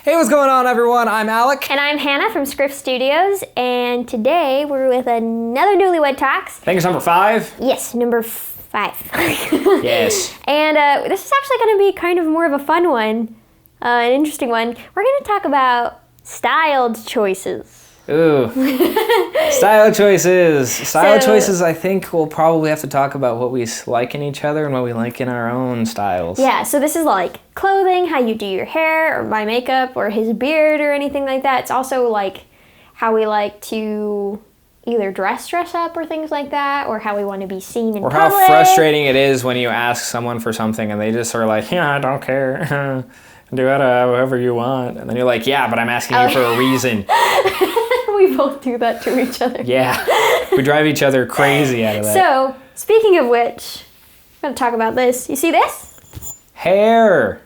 Hey, what's going on, everyone? I'm Alec. And I'm Hannah from Scruff Studios, and today we're with another Newlywed Talks. I think it's number 5. Yes, number 5. Yes. And this is actually going to be kind of more of a fun one, an interesting one. We're going to talk about styled choices. Ooh. Style choices, I think we'll probably have to talk about what we like in each other and what we like in our own styles. Yeah, so this is like clothing, how you do your hair, or my makeup, or his beard, or anything like that. It's also like how we like to either dress up or things like that, or how we want to be seen in public. Or how frustrating it is when you ask someone for something and they just are like, yeah, I don't care. Do it however you want. And then you're like, yeah, but I'm asking you for a reason. We both do that to each other. Yeah. We drive each other crazy out of that. So, speaking of which, I'm going to talk about this. You see this? Hair.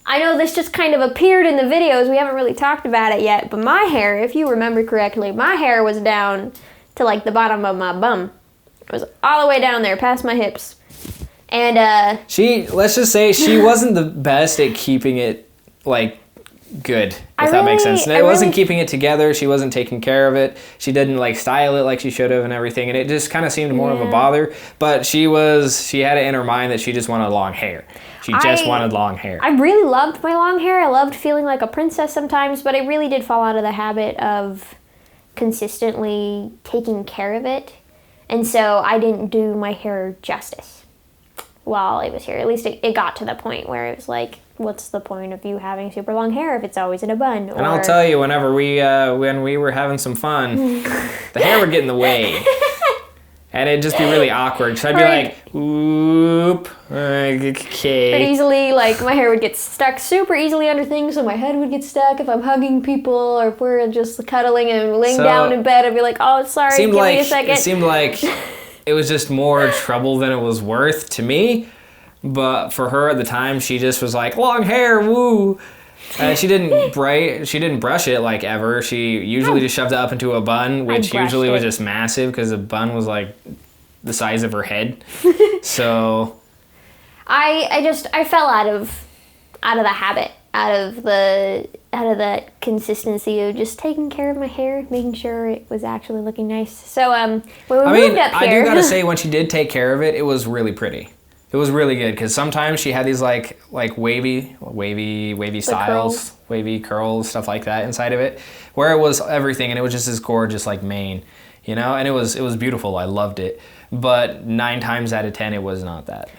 I know this just kind of appeared in the videos. We haven't really talked about it yet. But my hair, if you remember correctly, my hair was down to like the bottom of my bum. It was all the way down there, past my hips. And let's just say she wasn't the best at keeping it like good, if that makes sense. It wasn't keeping it together. She wasn't taking care of it. She didn't like style it like she should have and everything, and it just kind of seemed more of a bother. But she had it in her mind that she just wanted long hair. She just wanted long hair. I really loved my long hair. I loved feeling like a princess sometimes, but I really did fall out of the habit of consistently taking care of it. And so I didn't do my hair justice while I was here. At least it got to the point where it was like, what's the point of you having super long hair if it's always in a bun? And I'll tell you, when we were having some fun, the hair would get in the way. And it'd just be really awkward. So I'd be like, whoop, okay. But easily, like, my hair would get stuck super easily under things, so my head would get stuck if I'm hugging people or if we're just cuddling and laying down in bed. I'd be like, oh, sorry, give me a second. It seemed like it was just more trouble than it was worth to me. But for her at the time, she just was like, long hair, woo. She didn't brush it like ever. She usually just shoved it up into a bun, which usually was just massive because the bun was like the size of her head. So I fell out of the habit, out of the consistency of just taking care of my hair, making sure it was actually looking nice. So when we moved up here, I do gotta say, when she did take care of it, it was really pretty. It was really good because sometimes she had these like wavy styles, wavy curls, stuff like that inside of it, where it was everything and it was just this gorgeous like mane, you know, and it was beautiful. I loved it, but 9 times out of 10 it was not that.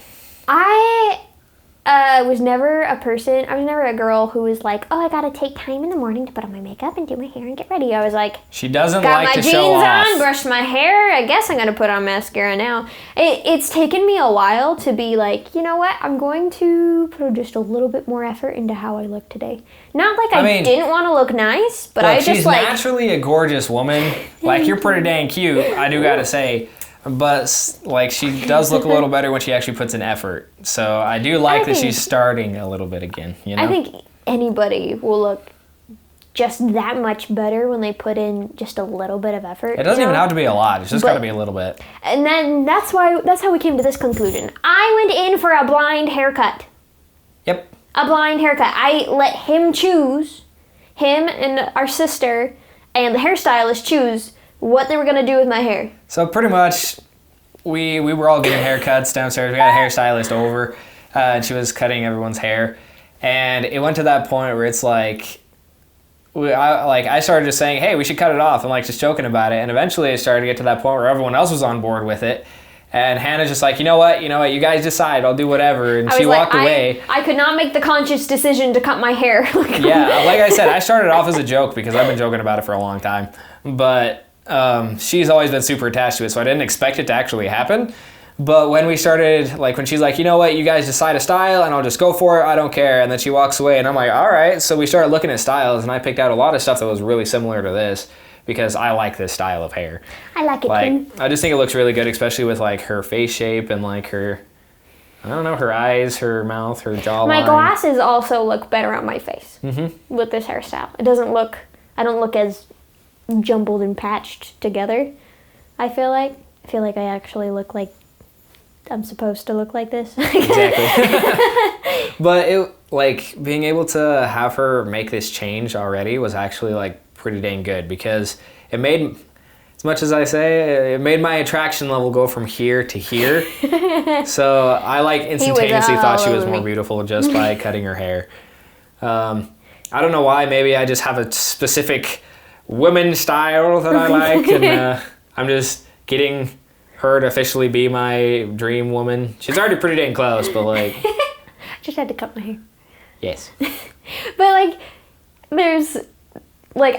I was never a girl who was like, oh, I gotta take time in the morning to put on my makeup and do my hair and get ready. I was like, she doesn't like to show off. Got my jeans on, brushed my hair. I guess I'm gonna put on mascara now. It's taken me a while to be like, you know what? I'm going to put just a little bit more effort into how I look today. Not like I didn't want to look nice, but I just she's naturally a gorgeous woman. Like, you're pretty dang cute, I do gotta say. But like, she does look a little better when she actually puts in effort. So I do like that she's starting a little bit again, you know? I think anybody will look just that much better when they put in just a little bit of effort. It doesn't even have to be a lot. It's just got to be a little bit. And then that's how we came to this conclusion. I went in for a blind haircut. Yep. A blind haircut. I let him choose, him and our sister and the hairstylist choose what they were going to do with my hair. So pretty much, we were all getting haircuts downstairs. We got a hairstylist over, and she was cutting everyone's hair. And it went to that point where it's like, I started just saying, hey, we should cut it off, and like just joking about it. And eventually it started to get to that point where everyone else was on board with it. And Hannah's just like, you know what, you guys decide, I'll do whatever. And she walked away. I could not make the conscious decision to cut my hair. Yeah, like I said, I started off as a joke because I've been joking about it for a long time. But she's always been super attached to it, so I didn't expect it to actually happen. But when we started, like when she's like, you know what, you guys decide a style and I'll just go for it, I don't care. And then she walks away and I'm like, all right. So we started looking at styles and I picked out a lot of stuff that was really similar to this because I like this style of hair. I like it too. I just think it looks really good, especially with like her face shape and like her, I don't know, her eyes, her mouth, her jawline. My glasses also look better on my face with this hairstyle. I don't look as jumbled and patched together. I feel like I actually look like I'm supposed to look like this. Exactly. But it, like, being able to have her make this change already was actually, like, pretty dang good, because it made, as much as I say, it made my attraction level go from here to here. So I, like, instantaneously thought she was more beautiful just by cutting her hair. I don't know why. Maybe I just have a specific woman style that I like, and I'm just getting her to officially be my dream woman. She's already pretty dang close, but, like... Just had to cut my hair. Yes. But, like, there's... Like,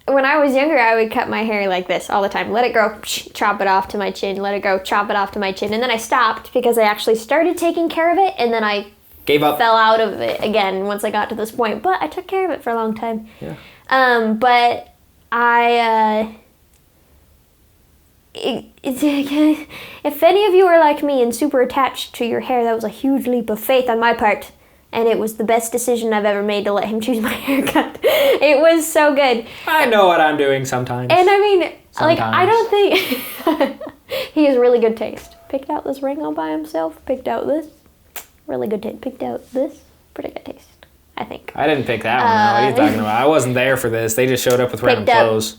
when I was younger, I would cut my hair like this all the time. Let it grow, chop it off to my chin. Let it go, chop it off to my chin. And then I stopped because I actually started taking care of it, and then I gave up. Fell out of it again once I got to this point. But I took care of it for a long time. Yeah. But if any of you are like me and super attached to your hair, that was a huge leap of faith on my part. And it was the best decision I've ever made to let him choose my haircut. It was so good. I know what I'm doing sometimes. And I mean, sometimes. like, I don't think... He has really good taste. Picked out this ring all by himself. Picked out this. Really good taste. Picked out this. Pretty good taste, I think. I didn't pick that one out. What are you talking about? I wasn't there for this. They just showed up with random clothes.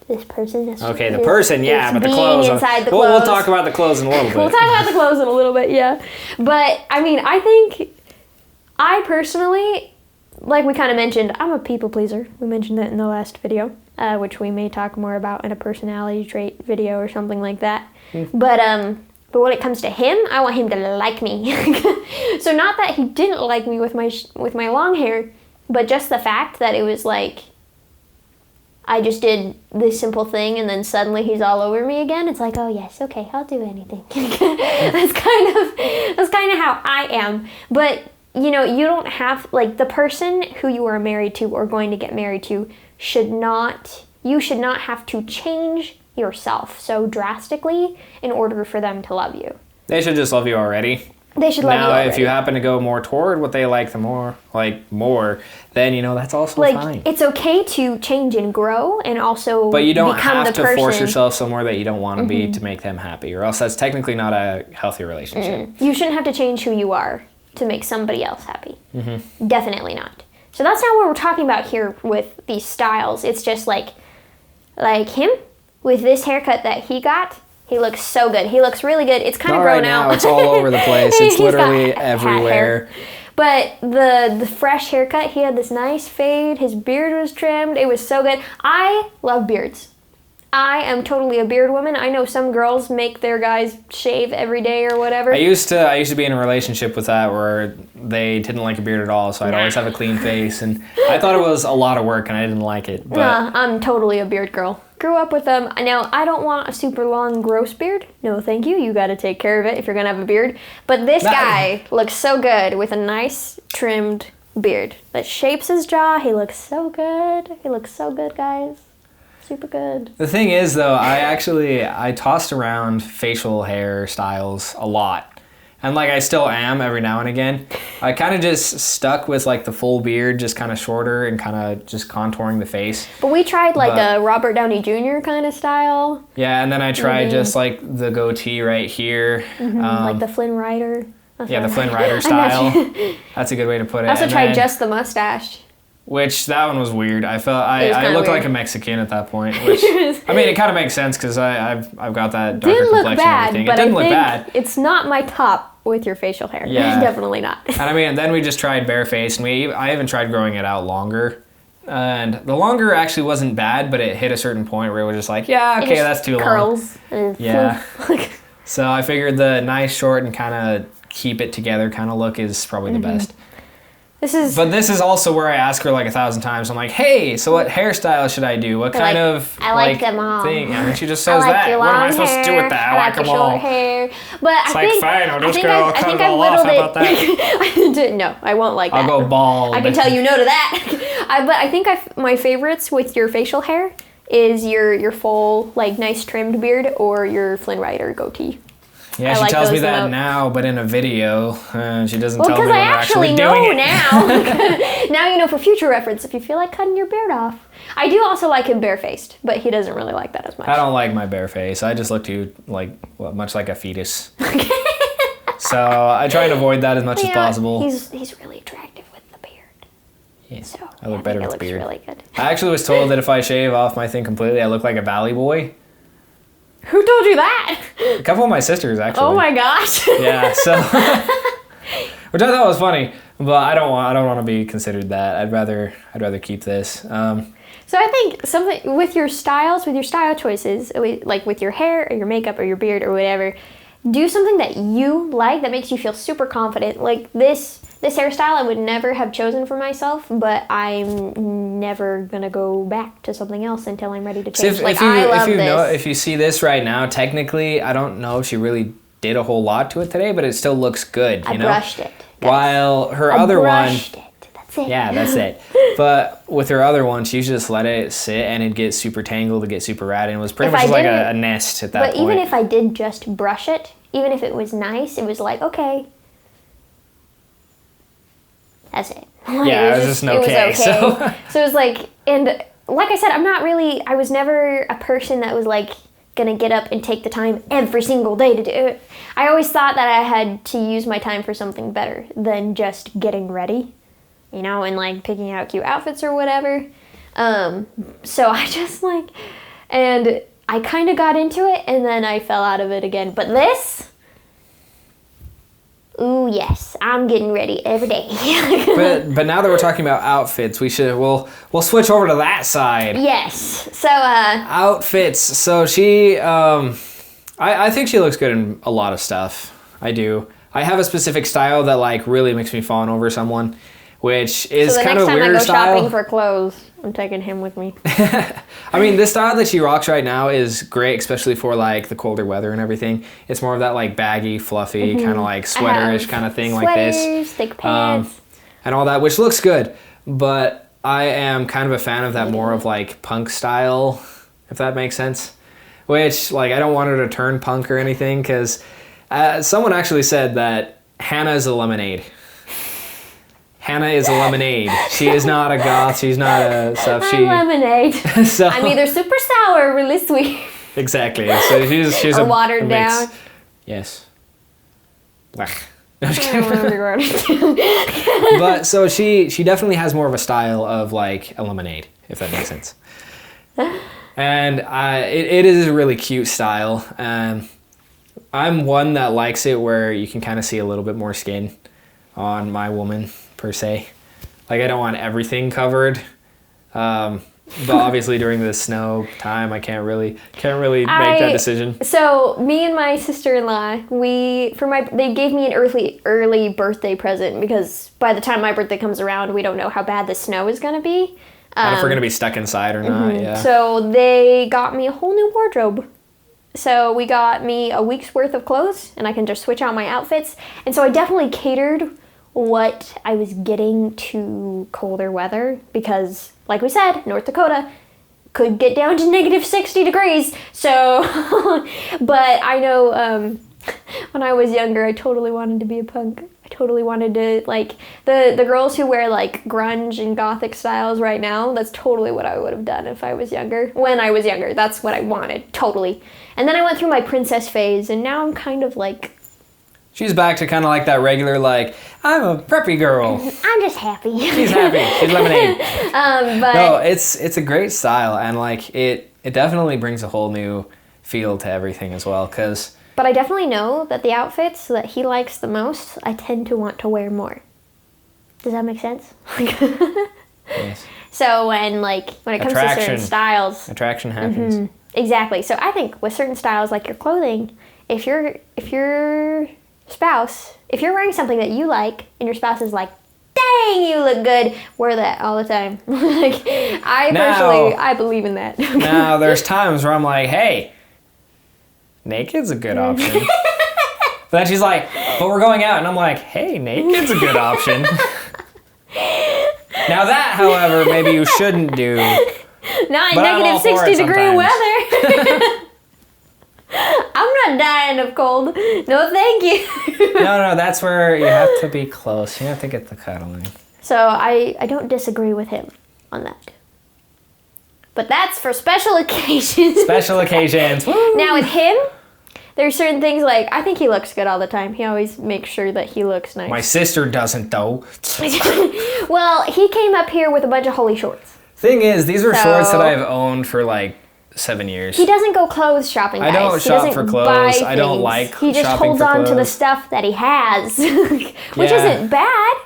This person. Okay, the person, yeah, but the clothes. Inside the We'll clothes. talk about the clothes in a little bit. We'll talk about the clothes in a little bit, yeah. But, I mean, I think, I personally, like we kind of mentioned, I'm a people pleaser. We mentioned that in the last video, which we may talk more about in a personality trait video or something like that. But when it comes to him, I want him to like me. So not that he didn't like me with my long hair, but just the fact that it was like, I just did this simple thing and then suddenly he's all over me again. It's like, oh yes, okay, I'll do anything. That's kind of how I am. But, you know, you don't have, like, the person who you are married to or going to get married to you should not have to change yourself so drastically in order for them to love you. They should just love you already. They should love you already. Now, if you happen to go more toward what they like more, then, you know, that's also fine. It's okay to change and grow and also but you don't become have the to person. force yourself somewhere that you don't want to be to make them happy, or else that's technically not a healthy relationship. You shouldn't have to change who you are to make somebody else happy. Definitely not. So that's not what we're talking about here with these styles. It's just like him with this haircut that he got. He looks so good. He looks really good. It's kind of grown out. Right now, it's all over the place. It's literally everywhere. But the fresh haircut, he had this nice fade. His beard was trimmed. It was so good. I love beards. I am totally a beard woman. I know some girls make their guys shave every day or whatever. I used to be in a relationship with that where they didn't like a beard at all, so I'd always have a clean face, and I thought it was a lot of work, and I didn't like it. But I'm totally a beard girl. Grew up with them. Now, I don't want a super long, gross beard. No, thank you. You got to take care of it if you're going to have a beard. But this guy looks so good with a nice, trimmed beard that shapes his jaw. He looks so good. He looks so good, guys. Super good. The thing is, though, I tossed around facial hair styles a lot. And, like, I still am every now and again. I kind of just stuck with, like, the full beard, just kind of shorter and kind of just contouring the face. But we tried, like, a Robert Downey Jr. kind of style. Yeah, and then I tried just, like, the goatee right here. Like the Flynn Rider. Yeah, the Flynn Rider style. That's a good way to put it. I also tried just the mustache. Which, that one was weird. I felt I looked like a Mexican at that point. Which, I mean, it kind of makes sense because I've got that darker complexion and everything. It didn't look bad. It's not my top with your facial hair. Yeah. Definitely not. And I mean, then we just tried bareface, and I even tried growing it out longer. And the longer actually wasn't bad, but it hit a certain point where it was just like, yeah, okay, that's too long. Curls. Yeah. So I figured the nice, short, and kind of keep it together kind of look is probably the best. But this is also where I ask her like 1,000 times. I'm like, hey, so what hairstyle should I do? What kind of I like them all. thing? And she just says that. What am I supposed to do with that? I like them all. Hair. But it's like, fine, I'll just go cut it all off. How about that? No, I won't like that. I'll go bald. I can tell you no to that. But I think my favorites with your facial hair is your full, like, nice trimmed beard or your Flynn Rider goatee. Yeah, she tells me that now, but in a video, she doesn't tell me when we're actually doing it. Now. Now you know for future reference if you feel like cutting your beard off. I do also like him barefaced, but he doesn't really like that as much. I don't like my bare face. I just look too much like a fetus. So So I try and avoid that as much as possible. He's really attractive with the beard. Yeah, So I look better with the beard. Really good. I actually was told that if I shave off my thing completely, I look like a valley boy. Who told you that? A couple of my sisters, actually. Oh my gosh. Yeah, so which I thought was funny, but I don't want to be considered that. I'd rather keep this. So I think something with your style choices, like with your hair or your makeup or your beard or whatever, do something that you like that makes you feel super confident. Like this hairstyle I would never have chosen for myself, but I'm never gonna go back to something else until I'm ready to change. So if you see this right now, technically, I don't know if she really did a whole lot to it today, but it still looks good. I brushed it. While her other one, that's it. Yeah, that's it. But with her other one, she just let it sit and it'd get super tangled, it'd get super ratty, and it was pretty much just like a nest at that point. But even if I did just brush it, even if it was nice, it was like, okay. That's it. Yeah, it was just okay. So it was like, and like I said, I was never a person that was like gonna get up and take the time every single day to do it. I always thought that I had to use my time for something better than just getting ready, and like picking out cute outfits or whatever. So I just and I kind of got into it and then I fell out of it again. But this, ooh yes, I'm getting ready every day. but now that we're talking about outfits, we'll switch over to that side. Yes. So outfits. So she I think she looks good in a lot of stuff. I do. I have a specific style that like really makes me fawn over someone, which is kind of a weird style. So the next time I go shopping for clothes, I'm taking him with me. I mean, the style that she rocks right now is great, especially for like the colder weather and everything. It's more of that like baggy, fluffy, kind of like sweaterish kind of thing, like this. Thick pants. And all that, which looks good. But I am kind of a fan of that more of like punk style, if that makes sense. Which, like, I don't want her to turn punk or anything, because someone actually said that Hannah is a lemonade. Hannah is a lemonade. She is not a goth. She's not a stuff. I'm lemonade. So, I'm either super sour or really sweet. Exactly. So she's or watered down. Yes. No, but so she definitely has more of a style of like a lemonade, if that makes sense. And it is a really cute style. I'm one that likes it where you can kind of see a little bit more skin on my woman, per se. Like, I don't want everything covered. But obviously during the snow time, I can't really make that decision. So me and my sister-in-law, they gave me an early birthday present, because by the time my birthday comes around, we don't know how bad the snow is going to be. And if we're going to be stuck inside or not, yeah. So they got me a whole new wardrobe. So we got me a week's worth of clothes, and I can just switch out my outfits. And so I definitely catered what I was getting to colder weather, because, like we said, North Dakota could get down to negative 60 degrees. So, but I know when I was younger, I totally wanted to be a punk. I totally wanted to, like, the girls who wear, like, grunge and gothic styles right now, that's totally what I would have done if I was younger. When I was younger, that's what I wanted, totally. And then I went through my princess phase, and now I'm kind of, like... She's back to kind of like that regular, like, I'm a preppy girl. I'm just happy. She's happy. She's lemonade. But... No, it's a great style, and, like, it definitely brings a whole new feel to everything as well, because... But I definitely know that the outfits that he likes the most, I tend to want to wear more. Does that make sense? Yes. So when it comes to certain styles... Attraction happens. Mm-hmm, exactly. So I think with certain styles, like your clothing, if your spouse, if you're wearing something that you like, and your spouse is like, dang, you look good, wear that all the time. I believe in that. Now, there's times where I'm like, hey... Naked's a good option. But then she's like, but we're going out. And I'm like, hey, naked's a good option. Now that, however, maybe you shouldn't do. Not in negative 60-degree weather. I'm not dying of cold. No, thank you. No, that's where you have to be close. You have to get the cuddling. So I don't disagree with him on that. But that's for special occasions. Special occasions. Woo! Now with him, there's certain things like, I think he looks good all the time. He always makes sure that he looks nice. My sister doesn't, though. Well, he came up here with a bunch of holey shorts. Thing is, these are shorts that I've owned for like 7 years. He doesn't go clothes shopping, guys. I don't shop for clothes. I don't like shopping for clothes. He just holds on to the stuff that he has, which isn't bad,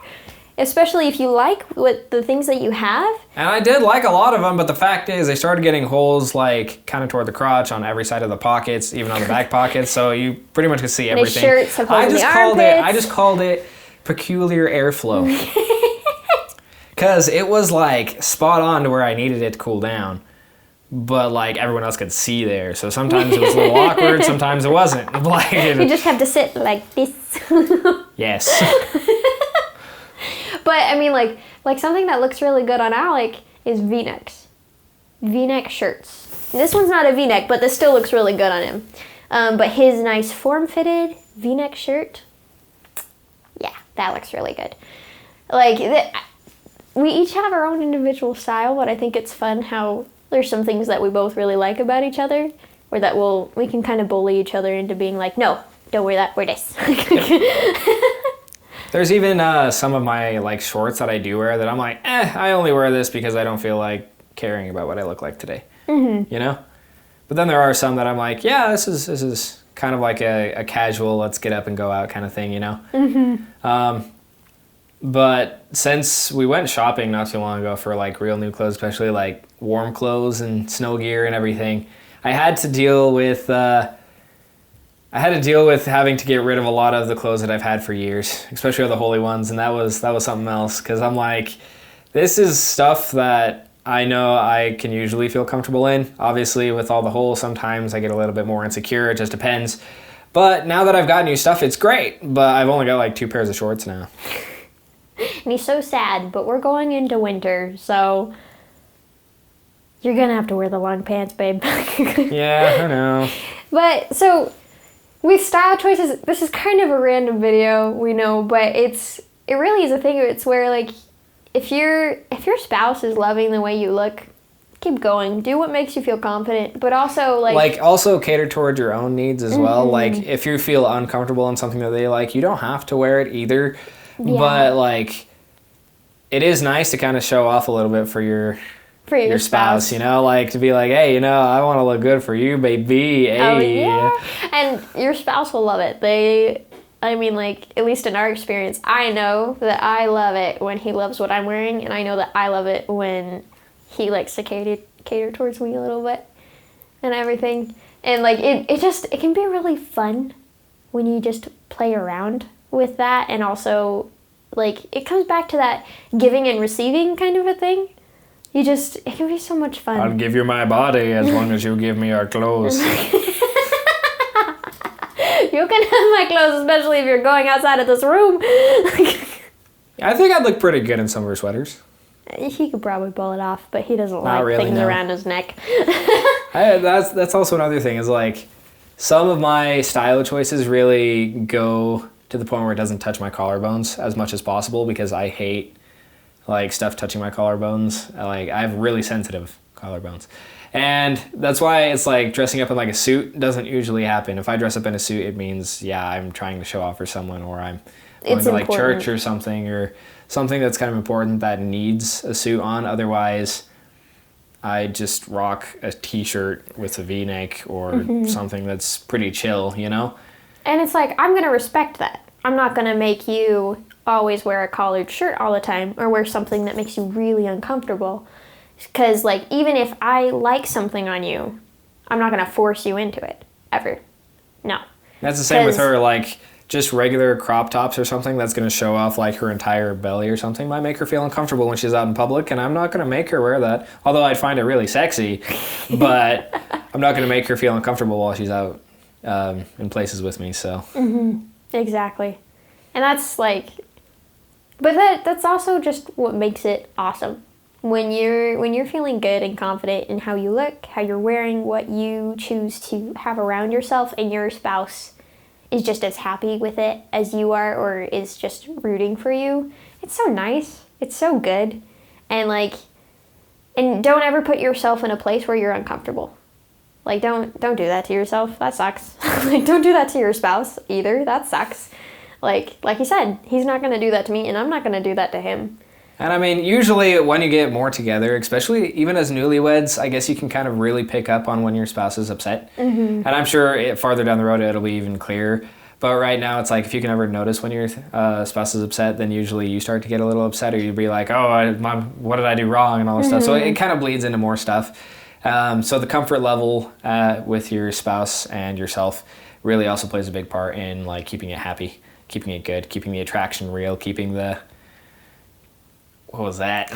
especially if you like what the things that you have. And I did like a lot of them, but the fact is, they started getting holes like kind of toward the crotch on every side of the pockets, even on the back pockets, so you pretty much could see everything. And his shirts have holes in the armpits. I just called it peculiar airflow. Because it was like spot on to where I needed it to cool down. But like everyone else could see there. So sometimes it was a little awkward, sometimes it wasn't. Like, you just have to sit like this. Yes. But I mean like something that looks really good on Alec is V-necks. V-neck shirts. This one's not a V-neck, but this still looks really good on him. But his nice form-fitted V-neck shirt, yeah, that looks really good. Like, we each have our own individual style, but I think it's fun how there's some things that we both really like about each other, or that we can kind of bully each other into being like, no, don't wear that, wear this. There's even some of my like shorts that I do wear that I'm like, I only wear this because I don't feel like caring about what I look like today. Mm-hmm. You know? But then there are some that I'm like, yeah, this is kind of like a casual, let's get up and go out kind of thing, you know? Mm-hmm. But since we went shopping not too long ago for like real new clothes, especially like warm clothes and snow gear and everything, I had to deal with having to get rid of a lot of the clothes that I've had for years, especially all the holy ones, and that was something else, because I'm like, this is stuff that I know I can usually feel comfortable in. Obviously, with all the holes, sometimes I get a little bit more insecure. It just depends. But now that I've got new stuff, it's great. But I've only got like 2 pairs of shorts now. And he's so sad, but we're going into winter, so you're gonna have to wear the long pants, babe. Yeah, I know. But so with style choices, this is kind of a random video, we know, but it really is a thing. It's where like if your spouse is loving the way you look, keep going. Do what makes you feel confident, but also like also cater towards your own needs as well. Like if you feel uncomfortable in something that they like, you don't have to wear it either. Yeah. But like it is nice to kind of show off a little bit for your spouse, you know, like to be like, hey, you know, I want to look good for you, baby. Hey. Oh, yeah. And your spouse will love it. I mean, like, at least in our experience, I know that I love it when he loves what I'm wearing, and I know that I love it when he likes to cater towards me a little bit and everything. And like it can be really fun when you just play around with that, and also like it comes back to that giving and receiving kind of a thing. It can be so much fun. I'll give you my body as long as you give me our clothes. You can have my clothes, especially if you're going outside of this room. I think I'd look pretty good in some of her sweaters. He could probably pull it off, but he doesn't like really, things around his neck. That's also another thing, is like some of my style choices really go to the point where it doesn't touch my collarbones as much as possible, because I hate like stuff touching my collarbones. Like I have really sensitive collarbones. And that's why it's like dressing up in like a suit doesn't usually happen. If I dress up in a suit, it means, yeah, I'm trying to show off for someone, or I'm going to like church or something that's kind of important that needs a suit on. Otherwise, I just rock a t-shirt with a V-neck or something that's pretty chill, you know? And it's like, I'm going to respect that. I'm not going to make you always wear a collared shirt all the time, or wear something that makes you really uncomfortable. Because like, even if I like something on you, I'm not going to force you into it ever. No. That's the same with her. Like just regular crop tops or something that's going to show off like her entire belly or something might make her feel uncomfortable when she's out in public, and I'm not going to make her wear that. Although I'd find it really sexy, but I'm not going to make her feel uncomfortable while she's out in places with me. So. Exactly. And that's like, but that's also just what makes it awesome. When you're feeling good and confident in how you look, how you're wearing, what you choose to have around yourself, and your spouse is just as happy with it as you are, or is just rooting for you, it's so nice. It's so good. And don't ever put yourself in a place where you're uncomfortable. Like, don't do that to yourself. That sucks. Like, don't do that to your spouse either. That sucks. Like you said, he's not going to do that to me, and I'm not going to do that to him. And I mean, usually when you get more together, especially even as newlyweds, I guess you can kind of really pick up on when your spouse is upset. Mm-hmm. And I'm sure farther down the road it'll be even clearer. But right now it's like if you can ever notice when your spouse is upset, then usually you start to get a little upset, or you'd be like, oh, what did I do wrong, and all this stuff. So it kind of bleeds into more stuff. So the comfort level with your spouse and yourself really also plays a big part in like keeping it happy, keeping it good, keeping the attraction real, keeping the... What was that?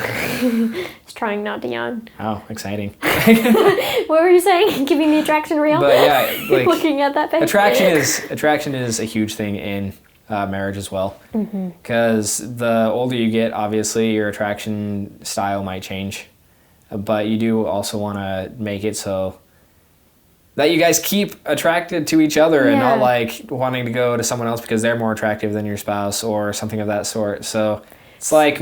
Just trying not to yawn. Oh, exciting. What were you saying? Keeping the attraction real? But yeah, like looking at that thing. Attraction is a huge thing in marriage as well. Because the older you get, obviously your attraction style might change, but you do also want to make it so that you guys keep attracted to each other and not like wanting to go to someone else because they're more attractive than your spouse or something of that sort. So it's like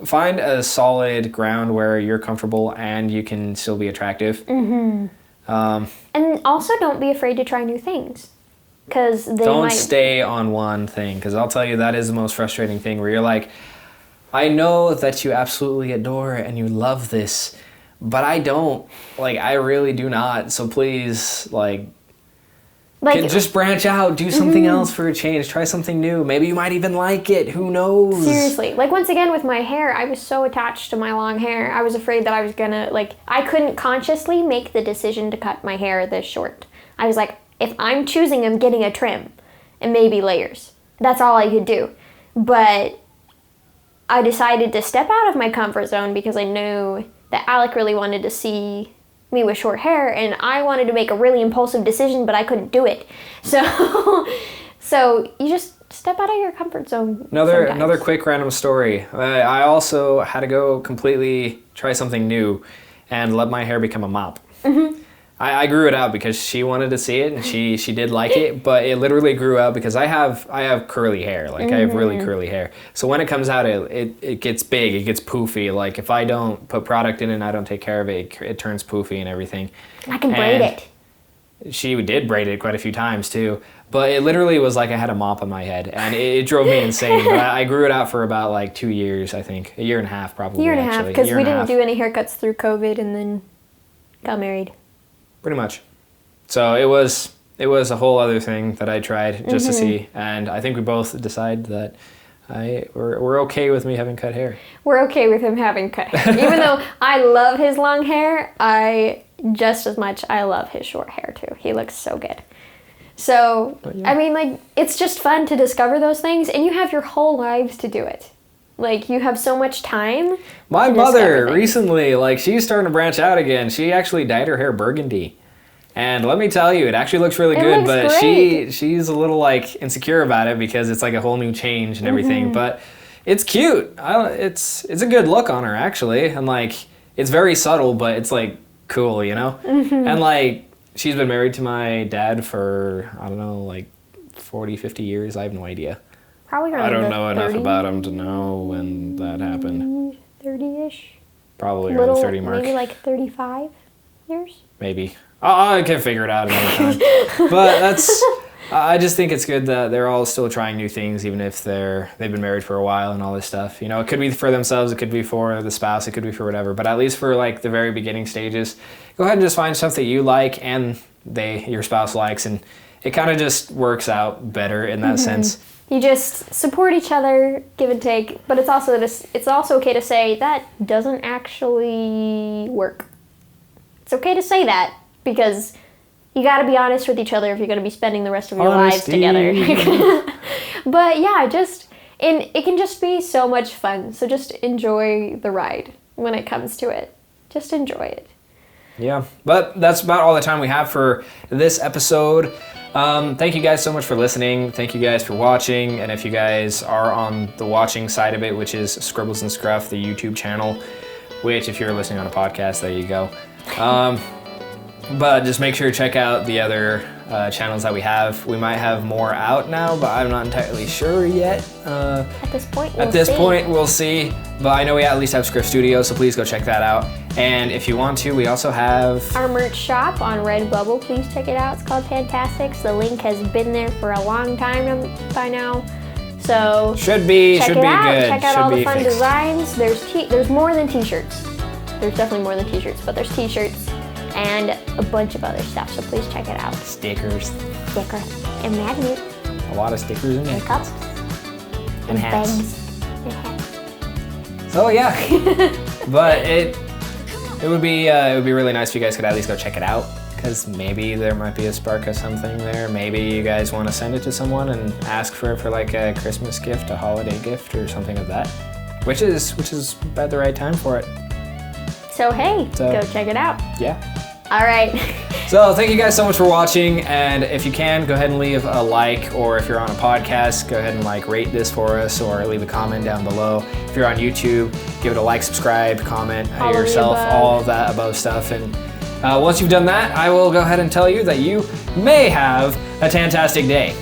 find a solid ground where you're comfortable and you can still be attractive. And also don't be afraid to try new things, because don't stay on one thing, because I'll tell you that is the most frustrating thing, where you're like, I know that you absolutely adore and you love this, but I don't. Like, I really do not. So please, like just branch out, do something else for a change, try something new. Maybe you might even like it. Who knows? Seriously. Like, once again, with my hair, I was so attached to my long hair. I was afraid that I was gonna, I couldn't consciously make the decision to cut my hair this short. I was like, if I'm choosing, I'm getting a trim and maybe layers. That's all I could do. But I decided to step out of my comfort zone because I knew that Alec really wanted to see me with short hair, and I wanted to make a really impulsive decision, but I couldn't do it. So you just step out of your comfort zone. Another quick random story. I also had to go completely try something new and let my hair become a mop. I grew it out because she wanted to see it, and she did like it, but it literally grew out because I have curly hair. Like, I have really curly hair. So when it comes out, it gets big, it gets poofy. Like, if I don't put product in it and I don't take care of it, it turns poofy and everything. I can braid it. She did braid it quite a few times too, but it literally was like I had a mop on my head, and it drove me insane. But I grew it out for about like 2 years, I think. A year and a half, probably. Year and a half, because we didn't do any haircuts through COVID and then got married. Pretty much. So it was a whole other thing that I tried just to see, and I think we both decided that we're okay with me having cut hair. We're okay with him having cut hair. Even though I love his long hair, just as much I love his short hair too. He looks so good. So, yeah. I mean, like, it's just fun to discover those things, and you have your whole lives to do it. Like, you have so much time. My mother recently, like, she's starting to branch out again. She actually dyed her hair burgundy. And let me tell you, it actually looks really good, but she's a little, like, insecure about it because it's like a whole new change and everything. But it's cute. It's a good look on her, actually. And, like, it's very subtle, but it's, like, cool, you know? And, like, she's been married to my dad for, I don't know, like 40, 50 years. I have no idea. Probably around I don't know enough about him to know when that happened. 30-ish? Probably around the 30 mark. Maybe like 35 years? Maybe. I can figure it out another time. But I just think it's good that they're all still trying new things, even if they've been married for a while and all this stuff. You know, it could be for themselves, it could be for the spouse, it could be for whatever. But at least for like the very beginning stages, go ahead and just find stuff that you like and your spouse likes, and it kind of just works out better in that sense. You just support each other, give and take, but it's also okay to say that doesn't actually work. It's okay to say that, because you got to be honest with each other if you're going to be spending the rest of your lives together. But yeah, it can just be so much fun. So just enjoy the ride when it comes to it. Just enjoy it. Yeah, but that's about all the time we have for this episode. Thank you guys so much for listening. Thank you guys for watching. And if you guys are on the watching side of it, which is Scribbles and Scruff, the YouTube channel, which if you're listening on a podcast, there you go. But just make sure to check out the other channels that we have. We might have more out now, but I'm not entirely sure yet. At this point, we'll see. But I know we at least have Scruff Studio, so please go check that out. And if you want to, we also have our merch shop on Redbubble. Please check it out. It's called Fantastics. The link has been there for a long time by now. So should be good. Check out all the fun fixed. designs. There's more than t-shirts. There's definitely more than t-shirts, but there's t-shirts and a bunch of other stuff. So please check it out. Stickers And magnets. A lot of stickers and cups. And hats. Bags. And hats. So yeah, but it would be really nice if you guys could at least go check it out, because maybe there might be a spark of something there. Maybe you guys want to send it to someone and ask for it for like a Christmas gift, a holiday gift, or something of that, which is about the right time for it. So hey, go check it out. Yeah. All right. So thank you guys so much for watching, and if you can, go ahead and leave a like, or if you're on a podcast, go ahead and like rate this for us, or leave a comment down below. If you're on YouTube, give it a like, subscribe, comment yourself, all of that above stuff. And once you've done that, I will go ahead and tell you that you may have a fantastic day.